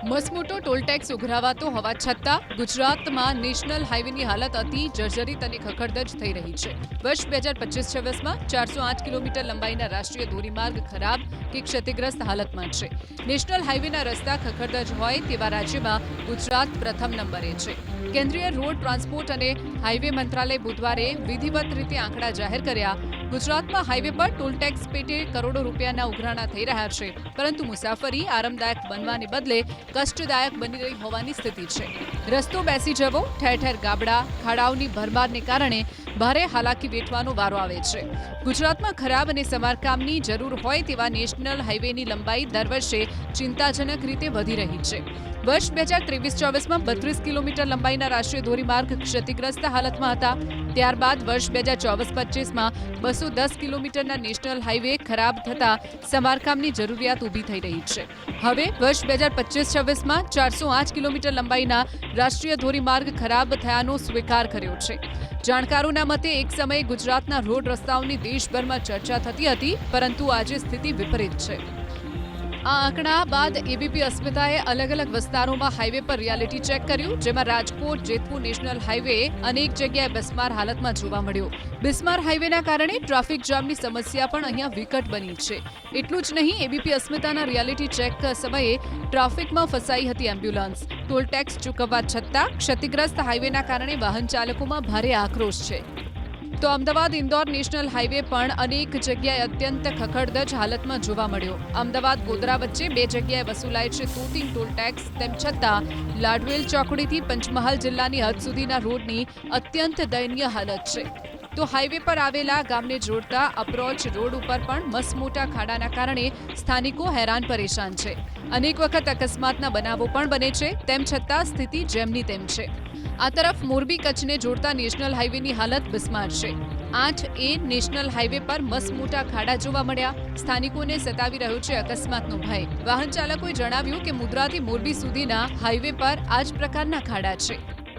મસમોટો toll tax ઉઘરાવાતો હોવા છતાં ગુજરાતમાં નેશનલ હાઈવેની હાલત અતિ જર્જરિત અને ખખડધજ થઈ રહી છે. વર્ષ 2025-26માં 408 કિલોમીટર લંબાઈના રાષ્ટ્રીય ધોરીમાર્ગ ખરાબ કે ક્ષતિગ્રસ્ત હાલતમાં છે. નેશનલ હાઈવેના રસ્તા ખખડધજ હોય તેવા રાજ્યમાં ગુજરાત પ્રથમ નંબરે છે. કેન્દ્રીય રોડ ટ્રાન્સપોર્ટ અને હાઈવે મંત્રાલય બુધવારે વિધિવત રીતે આંકડા જાહેર કર્યા. ગુજરાતમાં હાઈવે પર ટોલ ટેક્સ પેટે કરોડો રૂપિયાના ઉઘરાણા થઈ રહ્યા છે, પરંતુ મુસાફરી આરામદાયક બનવાને બદલે કષ્ટદાયક બની રહી હોવાની સ્થિતિ છે. રસ્તો બેસી જવો, ઠેર ઠેર ગાબડા, ખાડાઓની ભરમારને કારણે ભારે હાલાકી વેઠવાનો વારો આવે છે. ગુજરાતમાં ખરાબ અને સમારકામની જરૂર હોય તેવા નેશનલ હાઈવેની લંબાઈ દર વર્ષે ચિંતાજનક રીતે વધી રહી છે. વર્ષ 2023-24માં 32 કિલોમીટર લંબાઈના રાષ્ટ્રીય ધોરીમાર્ગ ક્ષતિગ્રસ્ત હાલતમાં હતા. ત્યારબાદ વર્ષ 2024-25માં 210 કિલોમીટરના નેશનલ હાઈવે ખરાબ થતા સમારકામની જરૂરિયાત ઊભી થઈ રહી છે. હવે વર્ષ 2025-26માં 408 કિલોમીટર લંબાઈના રાષ્ટ્રીય ધોરીમાર્ગ ખરાબ થયાનો સ્વીકાર કર્યો છે. જાણકારોના મતે એક સમયે ગુજરાતના રોડ રસ્તાઓની દેશભરમાં ચર્ચા થતી હતી, પરંતુ આજે સ્થિતિ વિપરીત છે. આ આંકડા બાદ એબીપી અસ્મિતાએ અલગ અલગ વિસ્તારોમાં હાઈવે પર રિયાલિટી ચેક કર્યું, જેમાં રાજકોટ જેતપુર નેશનલ હાઈવે અનેક જગ્યાએ બિસ્માર હાલતમાં જોવા મળ્યો. બિસ્માર હાઈવેના કારણે ટ્રાફિક જામની સમસ્યા પણ અહીંયા વિકટ બની છે. એટલું જ નહીં, એબીપી અસ્મિતાના રિયાલિટી ચેક સમયે ટ્રાફિકમાં ફસાઈ હતી એમ્બ્યુલન્સ. ટોલ ટેક્સ ચૂકવવા છતાં ક્ષતિગ્રસ્ત હાઈવેના કારણે વાહન ચાલકોમાં ભારે આક્રોશ છે. તો અમદાવાદ ઇન્દોર નેશનલ હાઈવે પણ અનેક જગ્યાએ અત્યંત ખખડધજ હાલતમાં જોવા મળ્યો. અમદાવાદ ગોધરા વચ્ચે 2 જગ્યાએ વસૂલાય છે તોતિંગ ટોલ ટેક્સ. તેમ છતાં લાડવેલ ચોકડીથી પંચમહાલ જિલ્લાની હદ સુધીના રોડની અત્યંત દયનીય હાલત છે. તો હાઈવે પર આવેલા ગામને જોડતા અપ્રોચ રોડ ઉપર પણ મસમોટા ખાડાના કારણે સ્થાનિકો હેરાન પરેશાન છે. અનેક વખત અકસ્માતના બનાવો પણ બને છે. તેમ છતાં સ્થિતિ જેમની તેમ છે. આ તરફ મોરબી કચ્છને જોડતા નેશનલ હાઈવેની હાલત બિસ્માર છે. 8A નેશનલ હાઈવે પર મસમોટા ખાડા જોવા મળ્યા. સ્થાનિકોને સતાવી રહ્યો છે અકસ્માતનો ભય. વાહન ચાલકોએ જણાવ્યું કે મુદ્રાથી મોરબી સુધીના હાઈવે પર આ જ પ્રકારના ખાડા છે.